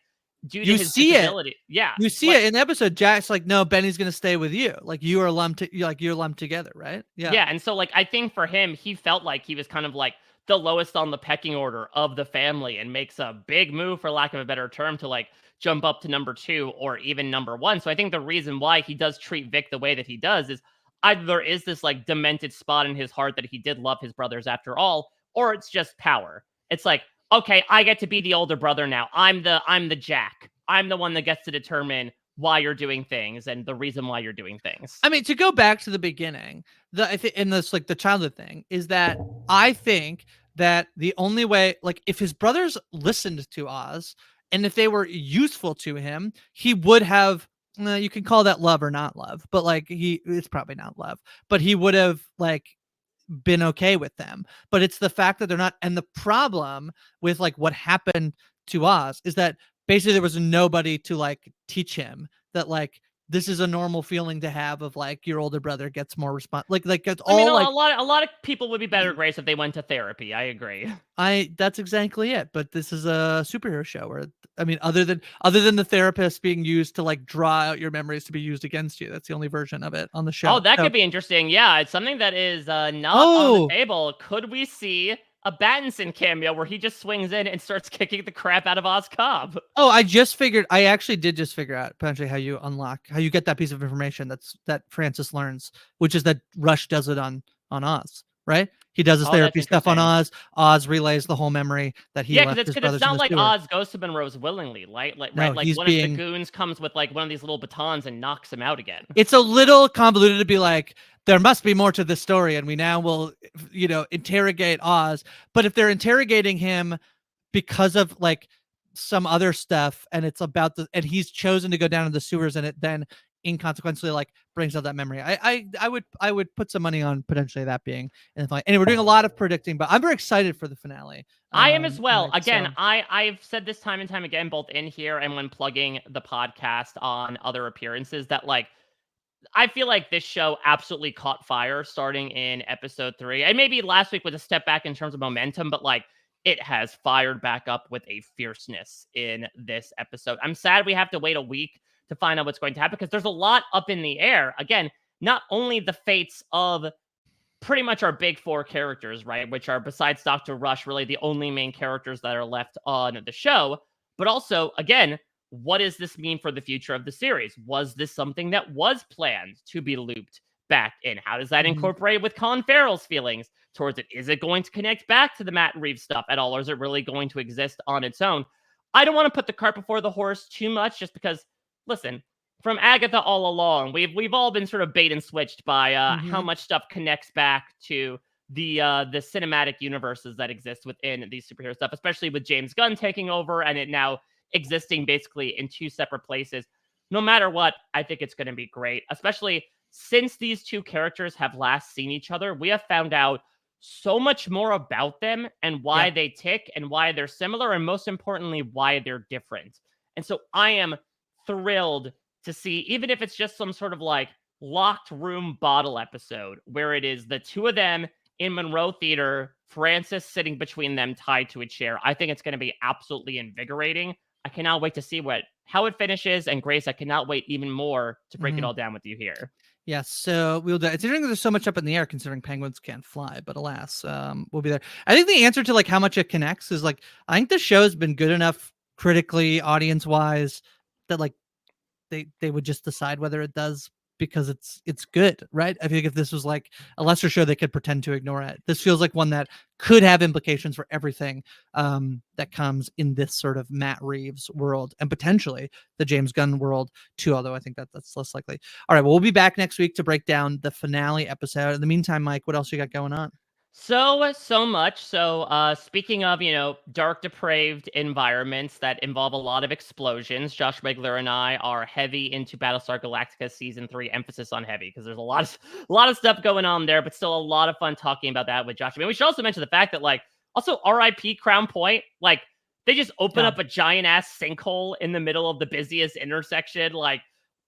due to his disability. You see it in the episode. Jack's like, no, Benny's gonna stay with you. Like you're lumped together, right? Yeah. And so like I think for him, he felt like he was kind of like the lowest on the pecking order of the family, and makes a big move, for lack of a better term, to like jump up to number 2 or even number 1. So I think the reason why he does treat Vic the way that he does is either there is this like demented spot in his heart that he did love his brothers after all, or it's just power. It's like, okay, I get to be the older brother now. I'm the Jack. I'm the one that gets to determine why you're doing things and the reason why you're doing things. I mean, to go back to the beginning, in this like the childhood thing is that I think that the only way, like, if his brothers listened to Oz and if they were useful to him, he would have. You can call that love or not love, but like it's probably not love, but he would have like been okay with them. But it's the fact that they're not. And the problem with like what happened to Oz is that basically there was nobody to like teach him that like this is a normal feeling to have of like your older brother gets more response like it's I mean, all like a lot of people would be better graced if they went to therapy. I agree. that's exactly it. But this is a superhero show where I mean other than the therapist being used to like draw out your memories to be used against you, that's the only version of it on the show. Oh, that So, could be interesting. Yeah, it's something that is not on the oh table. Could we see a Battinson cameo where he just swings in and starts kicking the crap out of Oz Cobb? Oh, I actually did just figure out potentially how you get that piece of information that Francis learns, which is that Rush does it on Oz, right? He does his Oh, that's therapy stuff on interesting. Oz. Oz relays the whole memory that he Yeah, because left his it's brothers in not the like sewer. Oz goes to Monroe's willingly, right? No, Like he's one of the being goons comes with like one of these little batons and knocks him out again. it's a little convoluted to be like, there must be more to this story, and we now will, interrogate Oz. But if they're interrogating him because of like some other stuff and it's about and he's chosen to go down in the sewers and it then inconsequentially like brings out that memory. I would put some money on potentially that being in the fight. And we're doing a lot of predicting, but I'm very excited for the finale. I am as well. Mike, Again, so I've said this time and time again, both in here and when plugging the podcast on other appearances, that like I feel like this show absolutely caught fire starting in episode 3. And maybe last week was a step back in terms of momentum, but like it has fired back up with a fierceness in this episode. I'm sad we have to wait a week to find out what's going to happen because there's a lot up in the air. Again, not only the fates of pretty much our big 4 characters, right? Which are, besides Dr. Rush, really the only main characters that are left on the show. But also, again, what does this mean for the future of the series? Was this something that was planned to be looped back in? How does that incorporate with Colin Farrell's feelings towards it? Is it going to connect back to the Matt Reeves stuff at all, or is it really going to exist on its own? I don't want to put the cart before the horse too much, just because, listen, from Agatha all along, we've all been sort of bait and switched by how much stuff connects back to the cinematic universes that exist within these superhero stuff, especially with James Gunn taking over and it now existing basically in 2 separate places. No matter what, I think it's going to be great, especially since these 2 characters have last seen each other. We have found out so much more about them and why they tick and why they're similar, and most importantly, why they're different. And so I am thrilled to see, even if it's just some sort of like locked room bottle episode where it is the 2 of them in Monroe Theater, Francis sitting between them tied to a chair. I think it's going to be absolutely invigorating. I cannot wait to see how it finishes. And Grace, I cannot wait even more to break it all down with you here. Yes, so we'll do. It's interesting there's so much up in the air considering penguins can't fly, but alas, we'll be there. I think the answer to like how much it connects is like I think the show's been good enough critically, audience wise, that like they would just decide whether it does because it's good, right? I think if this was like a lesser show, they could pretend to ignore it. This feels like one that could have implications for everything that comes in this sort of Matt Reeves world and potentially the James Gunn world too, although I think that's less likely. All right, well, we'll be back next week to break down the finale episode. In the meantime, Mike, what else you got going on? So much. So, speaking of, dark, depraved environments that involve a lot of explosions, Josh Wigler and I are heavy into Battlestar Galactica Season 3, emphasis on heavy, because there's a lot of stuff going on there, but still a lot of fun talking about that with Josh. I mean, we should also mention the fact that, like, also RIP Crown Point, like, they just open up a giant-ass sinkhole in the middle of the busiest intersection. Like,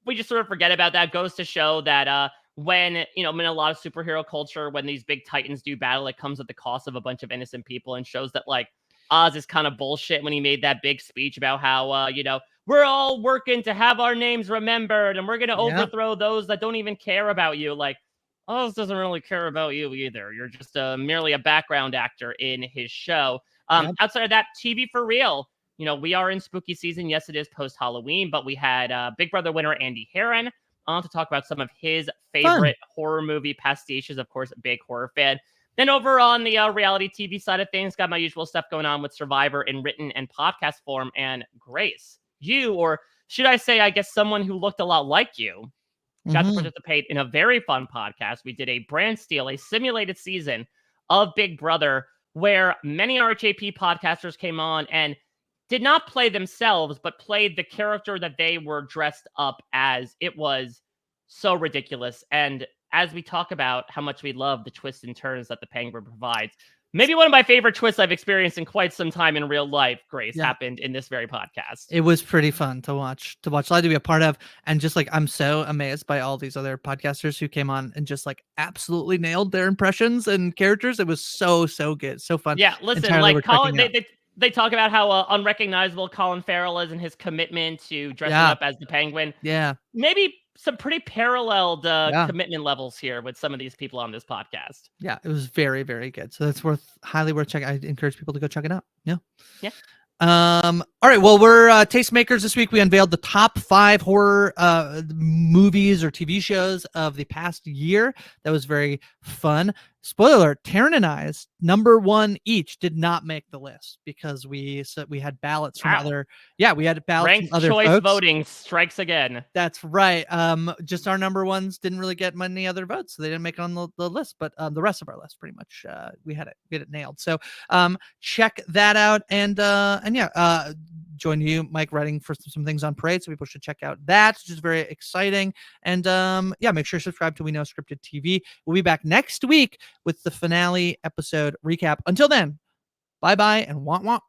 we just sort of forget about that. Goes to show that, when, in a lot of superhero culture, when these big titans do battle, it comes at the cost of a bunch of innocent people, and shows that like Oz is kind of bullshit when he made that big speech about how, we're all working to have our names remembered and we're going to overthrow those that don't even care about you. Like, Oz doesn't really care about you either. You're just merely a background actor in his show. Outside of that, TV for real. We are in spooky season. Yes, it is post Halloween, but we had Big Brother winner Andy Herron on to talk about some of his favorite horror movie pastiches. Of course, a big horror fan. Then over on the reality TV side of things, got my usual stuff going on with Survivor in written and podcast form. And Grace, you, or should I say, I guess someone who looked a lot like you, got to participate in a very fun podcast. We did a brand steal, a simulated season of Big Brother, where many RHAP podcasters came on and did not play themselves, but played the character that they were dressed up as. It was so ridiculous. And as we talk about how much we love the twists and turns that the Penguin provides, maybe one of my favorite twists I've experienced in quite some time in real life, Grace, happened in this very podcast. It was pretty fun to watch, live, to be a part of. And just like, I'm so amazed by all these other podcasters who came on and just like absolutely nailed their impressions and characters. It was so good. So fun. Yeah, listen, like Colin, they talk about how unrecognizable Colin Farrell is and his commitment to dressing up as the Penguin. Yeah. Maybe some pretty paralleled commitment levels here with some of these people on this podcast. Yeah, it was very good. So that's highly worth checking. I encourage people to go check it out. Yeah. All right, well, we're tastemakers this week. We unveiled the top 5 horror movies or TV shows of the past year. That was very fun. Spoiler alert, Taryn and I's number 1 each did not make the list because we had ballots from other ranked from other choice folks. Voting strikes again. That's right. Just our number 1s didn't really get many other votes, so they didn't make it on the list, but the rest of our list pretty much we had it nailed. So check that out, and join you, Mike, writing for some things on Parade, so people should check out that, which is very exciting. And make sure to subscribe to We Know Scripted TV. We'll be back next week with the finale episode recap. Until then, bye and wah.